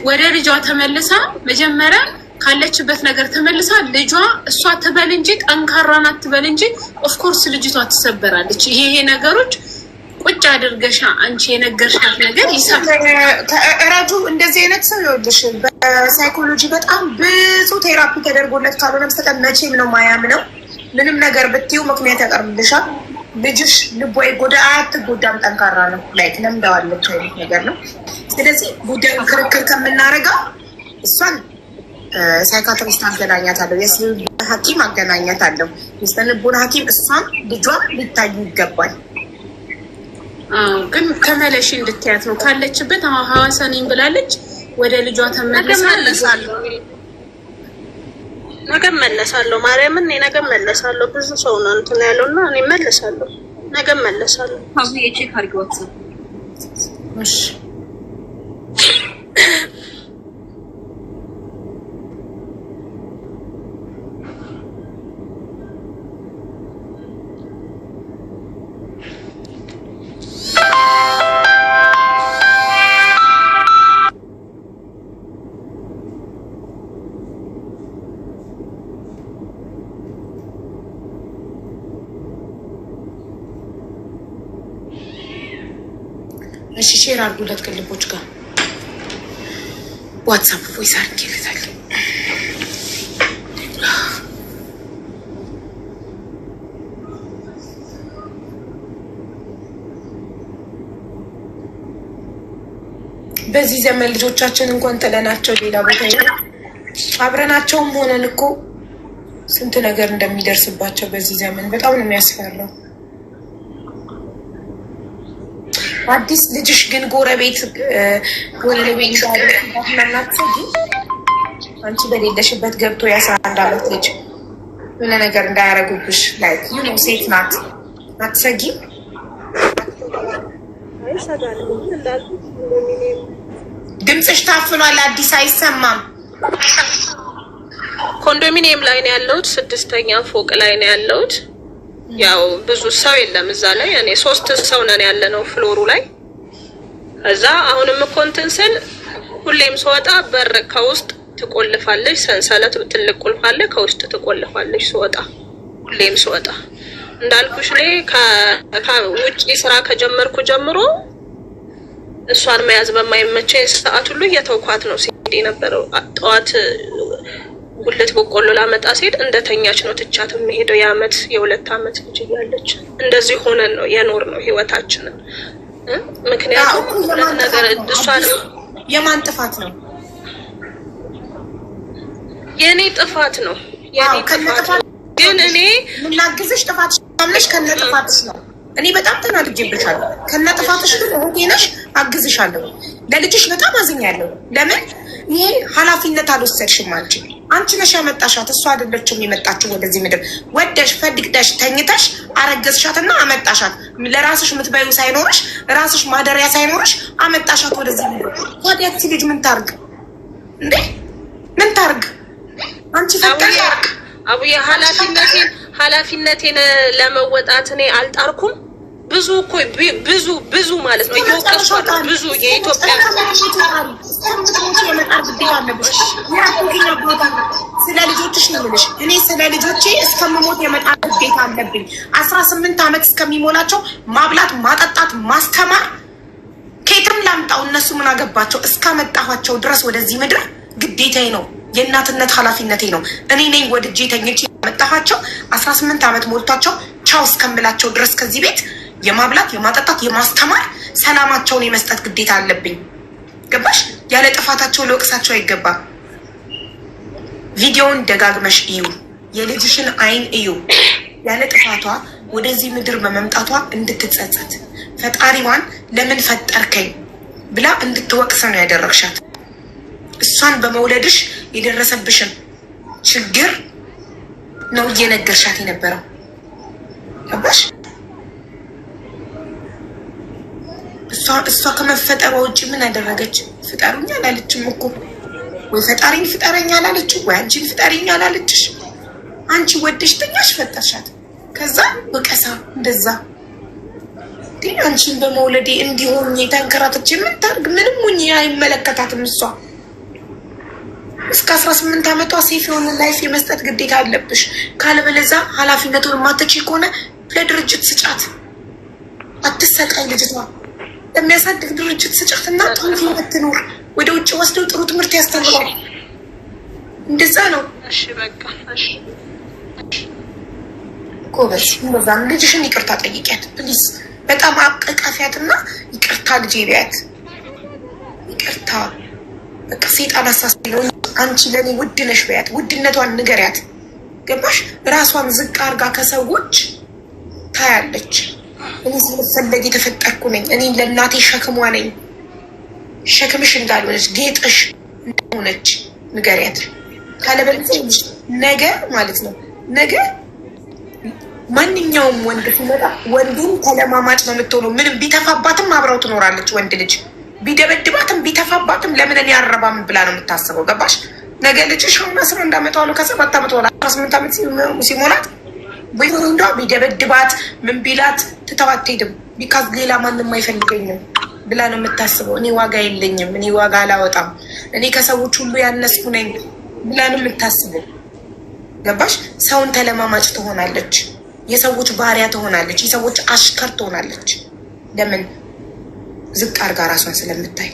ወደ ልጇ ተመልሳ መጀመሪያ ካለችበት ነገር ተመልሳ ልጇ እሷ ትበል እንጂ ጠንካራ ናት ትበል እንጂ ኦፍኮርስ ልጅቷ ትሰበራለች። ይሄ ነገሮች ቁጭ አድርገሻ አንቺ የነገርሻት ነገር ይሰማል። ረጁ እንደዚህ አይነት ሰው ይኸውልሽ በሳይኮሎጂ በጣም ብዙ ቴራፒ ተደርጎለት ካልሆነ በስተቀር መቼም ነው ማያምነው። ምንም ነገር ብትይው ምክንያት ያቀርብልሻል። ልጅሽ ልቧ ይጎዳ አትጎዳም፣ ጠንካራ ነው። ላይክ ለምደዋለች አይነት ነገር ነው። ስለዚህ ጉዳዩን ክርክር ከምናረጋ እሷን ሳይካትሪስት አገናኛታለሁ፣ የስነ ሐኪም አገናኛታለሁ፣ የስነ ልቦና ሐኪም እሷን ልጇን ሊታዩ ይገባል። ግን ተመለሽ እንድትያት ነው ካለችበት። ሐዋሳ ነኝ ብላለች። ወደ ልጇ ተመለሳለሁ። ነገ መለሳለሁ። ማርያምን እኔ ነገ መለሳለሁ። ብዙ ሰው ነው እንትን ያለውና እኔ መለሳለሁ። ነገ መለሳለሁ። አሁን የቼክ አድርገውት እሺ እሺ ሼር አድርጉለት ከልቦች ጋር ዋትስአፕ ቮይስ አድርጌለታል። በዚህ ዘመን ልጆቻችን እንኳን ጥለናቸው ሌላ ቦታ አብረናቸውም ሆነን እኮ ስንት ነገር እንደሚደርስባቸው በዚህ ዘመን በጣም ነው የሚያስፈራው። አዲስ ልጅሽ ግን ጎረቤት አንቺ በሌለሽበት ገብቶ የ11 ዓመት ልጅ ምን ነገር እንዳያረጉብሽ ላይክ ዩ ኖ ሴት ናት። አትሰጊም? ድምፅሽ ታፍኗል። አዲስ አይሰማም። ኮንዶሚኒየም ላይ ነው ያለሁት። 6ኛ ፎቅ ላይ ነው ያለሁት። ያው ብዙ ሰው የለም እዛ ላይ። እኔ 3 ሰው ነን ያለነው ፍሎሩ ላይ። እዛ አሁንም እኮ እንትን ስል ሁሌም ስወጣ በር ከውስጥ ትቆልፋለች። ሰንሰለት ትልቅ ቁልፍ አለ፣ ከውስጥ ትቆልፋለች ስወጣ። ሁሌም ስወጣ እንዳልኩሽ እኔ ከውጪ ስራ ከጀመርኩ ጀምሮ እሷን መያዝ በማይመቸኝ ሰዓት ሁሉ እየተውኳት ነው ሲሄድ የነበረው። ጠዋት ጉልት በቆሎ ላመጣ ሲሄድ እንደተኛች ነው ትቻት የሚሄደው። የአመት የ2 ዓመት ልጅ እያለች እንደዚህ ሆነን ነው የኖር ነው ህይወታችንን። ምክንያቱም ሁለት ነገር እሷን የማን ጥፋት ነው? የኔ ጥፋት ነው። የኔ ጥፋት ነው። ግን እኔ ምን ላግዝሽ? ጥፋትሽ ታምነሽ ከነ ጥፋትሽ ነው። እኔ በጣም ተናድጄብሻለሁ። ከነ ጥፋትሽ ነው እህቴ ነሽ፣ አግዝሻለሁ። ለልጅሽ በጣም አዝኛለሁ። ለምን ይሄ ኃላፊነት አልወሰድሽም? አንቺ ነሽ ያመጣሻት፣ እሷ አይደለችም የመጣችው ወደዚህ ምድር። ወደሽ ፈቅደሽ ተኝተሽ አረገዝሻትና አመጣሻት። ለራስሽ የምትበዩ ሳይኖርሽ፣ ራስሽ ማደሪያ ሳይኖርሽ አመጣሻት ወደዚህ ምድር። ታዲያ ልጅ ምን ታርግ እንዴ? ምን ታርግ? አንቺ ፈቅደሽ አቡዬ ኃላፊነቴን ለመወጣት እኔ አልጣርኩም። ብዙ እኮ ብዙ ማለት ነው እየወቀሷት ብዙ የኢትዮጵያ ስለ ልጆችሽ ነው የምልሽ። እኔ ስለ ልጆቼ እስከምሞት የመጣር ግዴታ አለብኝ። 18 ዓመት እስከሚሞላቸው ማብላት፣ ማጠጣት፣ ማስተማር ከየትም ላምጣው እነሱ ምን አገባቸው? እስካመጣኋቸው ድረስ ወደዚህ ምድር ግዴታዬ ነው። የእናትነት ኃላፊነቴ ነው። እኔ ነኝ ወድጄ ተኝቼ ያመጣኋቸው። 18 ዓመት ሞልቷቸው ቻው እስከምላቸው ድረስ ከዚህ ቤት የማብላት፣ የማጠጣት፣ የማስተማር ሰላማቸውን የመስጠት ግዴታ አለብኝ። ገባሽ? ያለ ጥፋታቸው ለወቅሳቸው አይገባም። ቪዲዮውን ደጋግመሽ እዩ፣ የልጅሽን አይን እዩ። ያለ ጥፋቷ ወደዚህ ምድር በመምጣቷ እንድትጸጸት ፈጣሪዋን ለምን ፈጠርከኝ ብላ እንድትወቅስ ነው ያደረግሻት። እሷን በመውለድሽ የደረሰብሽን ችግር ነው እየነገርሻት የነበረው። ገባሽ? እሷ ከመፈጠሯ ውጭ ምን አደረገች? ፍጠሩኝ አላለችም እኮ። ወይ ፈጣሪን ፍጠረኝ አላለች፣ ወይ አንቺን ፍጠሪኝ አላለችሽ። አንቺ ወደሽ ተኛሽ፣ ፈጠርሻት። ከዛ ወቀሳ እንደዛ ግን አንቺን በመውለዴ እንዲሆን የተንከራተች ምን ታርግ? ምንም ሙኝ አይመለከታትም። እሷ እስከ 18 ዓመቷ ሴፍ የሆነ ላይፍ የመስጠት ግዴታ አለብሽ። ካለበለዛ ኃላፊነቱን ማተች ከሆነ ለድርጅት ስጫት። አትሰቃይ ልጅቷ። ለሚያሳድግ ድርጅት ስጭትና ጥሩ ህይወት ትኑር። ወደ ውጭ ወስደው ጥሩ ትምህርት ያስተምራል። እንደዛ ነው። እሺ በቃ እሺ ጎበዝ። እንደዛም ልጅሽን ይቅርታ ጠይቂያት ፕሊዝ። በጣም አቀቃፊያትና ይቅርታ ልጄ ቢያት ይቅርታ በቃ ሴጣን አሳስለው አንቺ ለኔ ውድ ነሽ በያት። ውድነቷን ንገሪያት። ገባሽ? ራሷን ዝቅ አርጋ ከሰዎች ታያለች። እኔ ስለፈለግ የተፈጠርኩ ነኝ። እኔ ለእናቴ ሸክሟ ነኝ። ሸክምሽ እንዳልሆነች ጌጥሽ እንደሆነች ንገሪያት። ካለበለዚያ ነገ ማለት ነው ነገ ማንኛውም ወንድ ሲመጣ ወንዱን ተለማማጭ ነው የምትሆነው። ምንም ቢተፋባትም አብረው ትኖራለች። ወንድ ልጅ ቢደበድባትም ቢተፋባትም ለምን እኔ አረባም ብላ ነው የምታስበው። ገባሽ? ነገ ልጅሽ አሁን 11 ዓመት ዋሉ ከ7 ዓመት ዋላ 18 ዓመት ሲሞላት ወንዷ ቢደበድባት ምን ቢላት ትተዋት ሄድም። ቢካዝ ሌላ ማንም አይፈልገኝም ብላ ነው የምታስበው። እኔ ዋጋ የለኝም፣ እኔ ዋጋ አላወጣም፣ እኔ ከሰዎች ሁሉ ያነስኩ ነኝ ብላ ነው የምታስበው። ገባሽ? ሰውን ተለማማጭ ትሆናለች። የሰዎች ባሪያ ትሆናለች። የሰዎች አሽከር ትሆናለች። ለምን? ዝቅ አርጋ ራሷን ስለምታይ